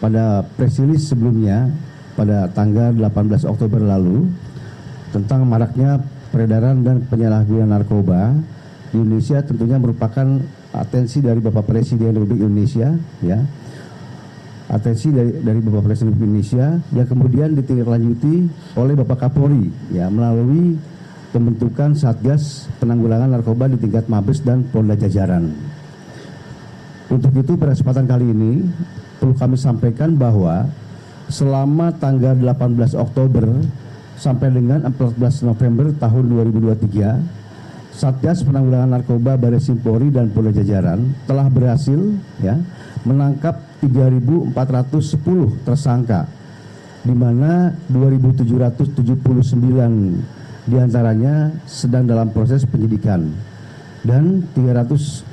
pada press release sebelumnya pada tanggal 18 Oktober lalu tentang maraknya peredaran dan penyalahgunaan narkoba di Indonesia, tentunya merupakan atensi dari Bapak Presiden Republik Indonesia, ya. Atensi dari Bapak Presiden Republik Indonesia yang kemudian ditindaklanjuti oleh Bapak Kapolri, ya, melalui pembentukan Satgas Penanggulangan Narkoba di tingkat Mabes dan Polda jajaran. Untuk itu pada kesempatan kali ini perlu kami sampaikan bahwa selama tanggal 18 Oktober sampai dengan 14 November tahun 2023, Satgas Penanggulangan Narkoba Bareskrim Polri dan Polda jajaran telah berhasil, ya, menangkap 3.410 tersangka, di mana 2.779 diantaranya sedang dalam proses penyidikan dan 631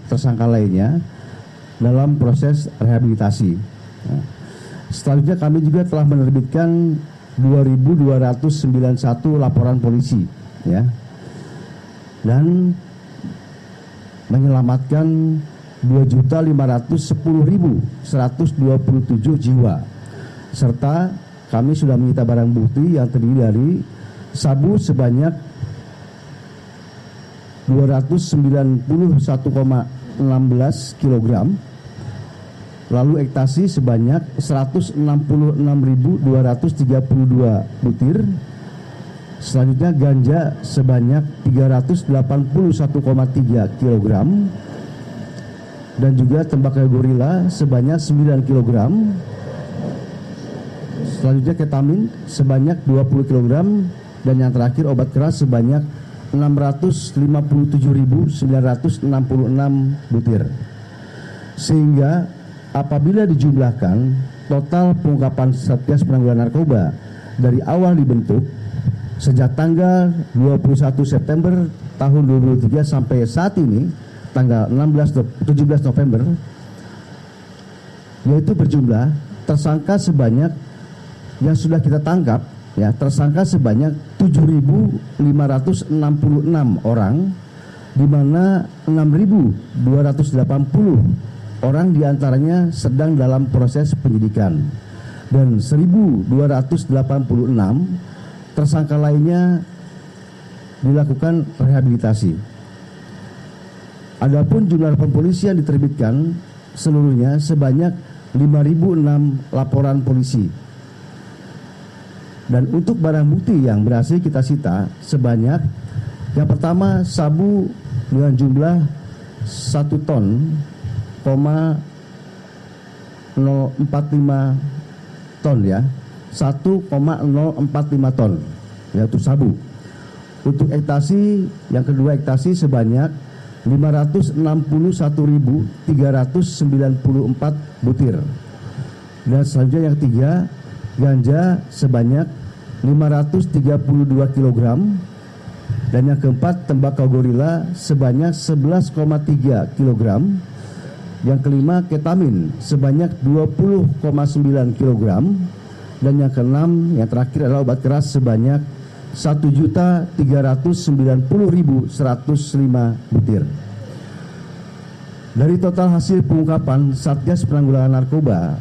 tersangka lainnya dalam proses rehabilitasi. Nah, selanjutnya kami juga telah menerbitkan 2.291 laporan polisi, ya, dan menyelamatkan 2.510.127 jiwa, serta kami sudah menyita barang bukti yang terdiri dari sabu sebanyak 291,16 kg, lalu ekstasi sebanyak 166.232 butir, selanjutnya ganja sebanyak 381,3 kg, dan juga tembakau gorila sebanyak 9 kg, selanjutnya ketamin sebanyak 20 kg, dan yang terakhir obat keras sebanyak 657.966 butir. Sehingga apabila dijumlahkan total pengungkapan Satgas Penanggulangan Narkoba dari awal dibentuk sejak tanggal 21 September tahun 2023 sampai saat ini tanggal 17 November, yaitu berjumlah tersangka sebanyak yang sudah kita tangkap, ya, tersangka sebanyak 7.566 orang, di mana 6.280 orang diantaranya sedang dalam proses penyidikan dan 1.286 tersangka lainnya dilakukan rehabilitasi. Adapun jumlah laporan polisi yang diterbitkan seluruhnya sebanyak 5.006 laporan polisi. Dan untuk barang bukti yang berhasil kita sita sebanyak, yang pertama sabu dengan jumlah 1 ton, 045 ton, ya, 1,045 ton, yaitu sabu. Untuk ekstasi, yang kedua ekstasi sebanyak 561.394 butir. Dan selanjutnya yang ketiga, ganja sebanyak 532 kg. Dan yang keempat, tembakau gorila sebanyak 11,3 kg. Yang kelima, ketamin sebanyak 20,9 kg. Dan yang keenam, yang terakhir adalah obat keras sebanyak 1.390.105 butir. Dari total hasil pengungkapan Satgas Penanggulangan Narkoba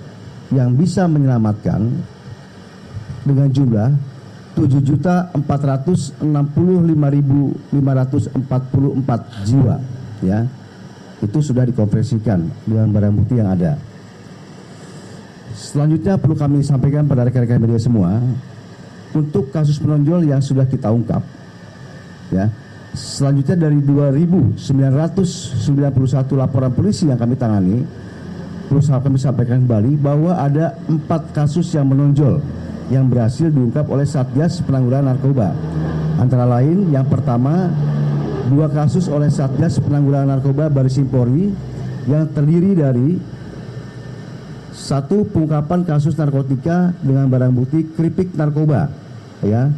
yang bisa menyelamatkan dengan jumlah 7.465.544 jiwa, ya, itu sudah dikonversikan dengan barang bukti yang ada. Selanjutnya perlu kami sampaikan pada rekan-rekan media semua, untuk kasus menonjol yang sudah kita ungkap, ya, selanjutnya dari 2.991 laporan polisi yang kami tangani, perlu kami sampaikan kembali bahwa ada 4 kasus yang menonjol yang berhasil diungkap oleh Satgas Penanggulangan Narkoba. Antara lain, yang pertama, 2 kasus oleh Satgas Penanggulangan Narkoba Bareskrim Polri yang terdiri dari 1 pengungkapan kasus narkotika dengan barang bukti keripik narkoba, ya,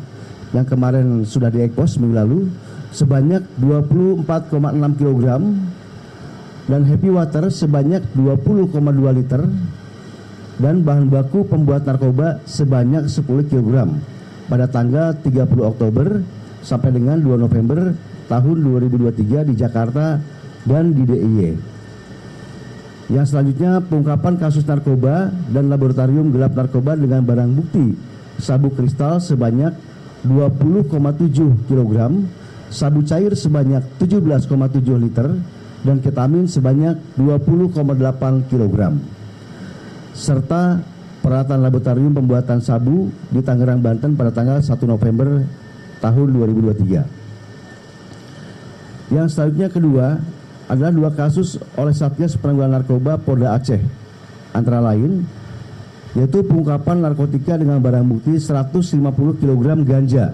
yang kemarin sudah diekspos minggu lalu sebanyak 24,6 kg, dan happy water sebanyak 20,2 liter, dan bahan baku pembuat narkoba sebanyak 10 kg pada tanggal 30 Oktober sampai dengan 2 November tahun 2023 di Jakarta dan di DIY. Yang selanjutnya pengungkapan kasus narkoba dan laboratorium gelap narkoba dengan barang bukti sabu kristal sebanyak 20,7 kg, sabu cair sebanyak 17,7 liter, dan ketamin sebanyak 20,8 kg. Serta peralatan laboratorium pembuatan sabu di Tangerang, Banten pada tanggal 1 November tahun 2023. Yang selanjutnya kedua adalah 2 kasus oleh Satgas Penanggulangan Narkoba Polda Aceh, antara lain yaitu pengungkapan narkotika dengan barang bukti 150 kg ganja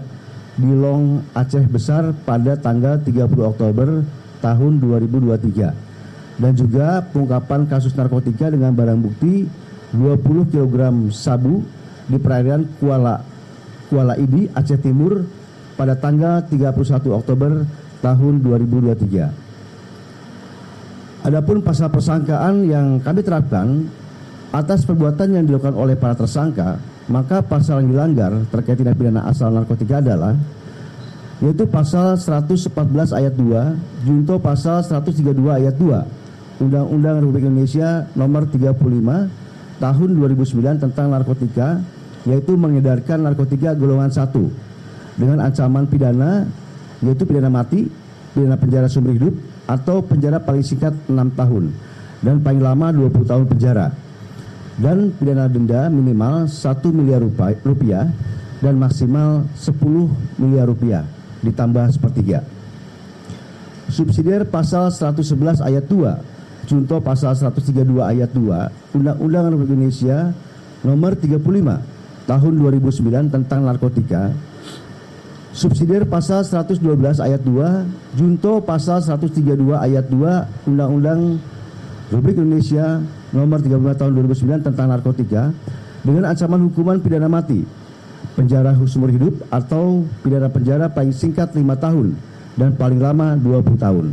di Long Aceh Besar pada tanggal 30 Oktober tahun 2023, dan juga pengungkapan kasus narkotika dengan barang bukti 20 kg sabu di perairan Kuala Idi, Aceh Timur pada tanggal 31 Oktober tahun 2023. Adapun pasal persangkaan yang kami terapkan atas perbuatan yang dilakukan oleh para tersangka, maka pasal yang dilanggar terkait tindak pidana asal narkotika adalah yaitu pasal 114 ayat 2 junto pasal 132 ayat 2 Undang-Undang Republik Indonesia nomor 35 tahun 2009 tentang narkotika, yaitu mengedarkan narkotika golongan 1 dengan ancaman pidana yaitu pidana mati, pidana penjara seumur hidup, atau penjara paling singkat 6 tahun dan paling lama 20 tahun penjara, dan pidana denda minimal 1 miliar rupiah dan maksimal 10 miliar rupiah ditambah sepertiga. Subsidiar pasal 111 ayat 2 junto pasal 132 ayat 2 Undang-Undang Republik Indonesia nomor 35 tahun 2009 tentang narkotika. Subsidiar pasal 112 ayat 2 junto pasal 132 ayat 2 Undang-Undang Republik Indonesia nomor 35 tahun 2009 tentang narkotika dengan ancaman hukuman pidana mati, penjara seumur hidup, atau pidana penjara paling singkat 5 tahun dan paling lama 20 tahun.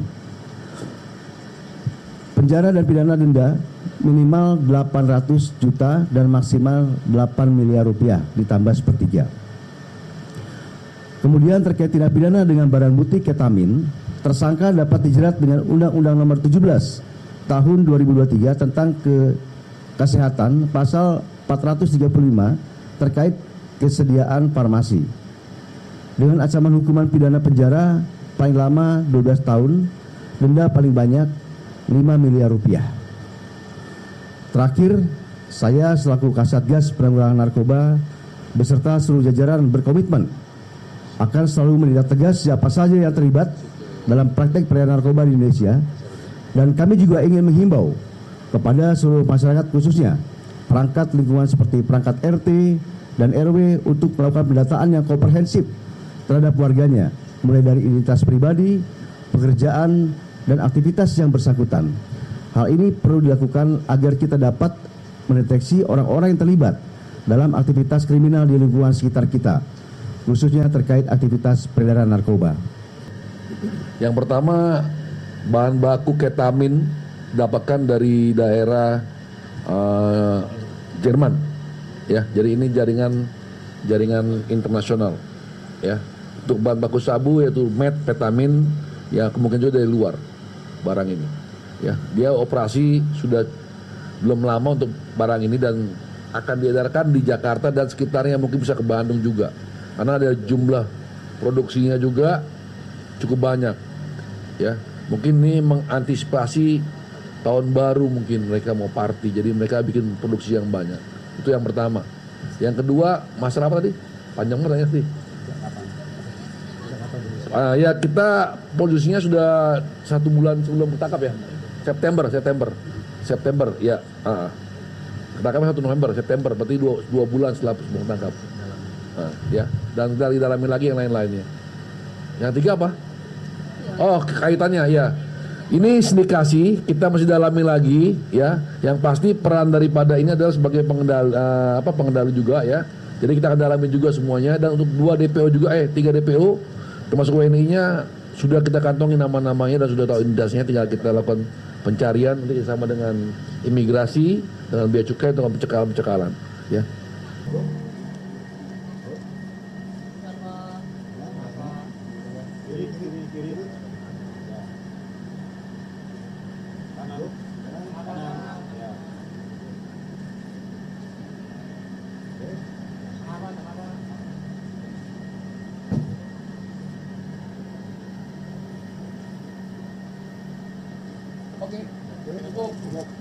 Penjara dan pidana denda minimal 800 juta dan maksimal 8 miliar rupiah ditambah sepertiga. Kemudian terkait tindak pidana dengan barang bukti ketamin, tersangka dapat dijerat dengan Undang-Undang Nomor 17 Tahun 2023 tentang kesehatan pasal 435 terkait kesediaan farmasi dengan ancaman hukuman pidana penjara paling lama 12 tahun, denda paling banyak 5 miliar rupiah. Terakhir, saya selaku Kasatgas Penanggulangan Narkoba beserta seluruh jajaran berkomitmen akan selalu menindak tegas siapa saja yang terlibat dalam praktek peredaran narkoba di Indonesia, dan kami juga ingin menghimbau kepada seluruh masyarakat, khususnya perangkat lingkungan seperti perangkat RT dan RW untuk melakukan pendataan yang komprehensif terhadap warganya, mulai dari identitas pribadi, pekerjaan, dan aktivitas yang bersangkutan. Hal ini perlu dilakukan agar kita dapat mendeteksi orang-orang yang terlibat dalam aktivitas kriminal di lingkungan sekitar kita, khususnya terkait aktivitas peredaran narkoba. Yang pertama, bahan baku ketamin dapatkan dari daerah Jerman, ya. Jadi ini jaringan internasional, ya. Untuk bahan baku sabu yaitu metpetamin, ya kemungkinan juga dari luar barang ini, ya. Dia operasi sudah belum lama untuk barang ini dan akan diedarkan di Jakarta dan sekitarnya, mungkin bisa ke Bandung juga. Karena ada jumlah produksinya juga cukup banyak, ya. Mungkin ini mengantisipasi tahun baru, mungkin mereka mau party, jadi mereka bikin produksi yang banyak. Itu yang pertama. Yang kedua, masalah apa tadi? Panjang banget sih. Ya, kita produksinya sudah 1 bulan sebelum ketangkap, ya. September, ya. Ketangkapnya 1 November, September, berarti 2 bulan setelah sebelum ketangkap. Ya, dan kita didalami lagi yang lain-lainnya. Yang tiga apa? Oh, kaitannya, ya. Ini sindikasi, kita masih dalami lagi, ya. Yang pasti peran daripada ini adalah sebagai pengendali juga, ya. Jadi kita akan dalami juga semuanya, dan untuk 2 DPO juga, 3 DPO termasuk WNI-nya sudah kita kantongi nama-namanya dan sudah tahu identitasnya, tinggal kita lakukan pencarian nanti sama dengan imigrasi, dengan bea cukai, dengan pencekalan, ya. Oke, cukup.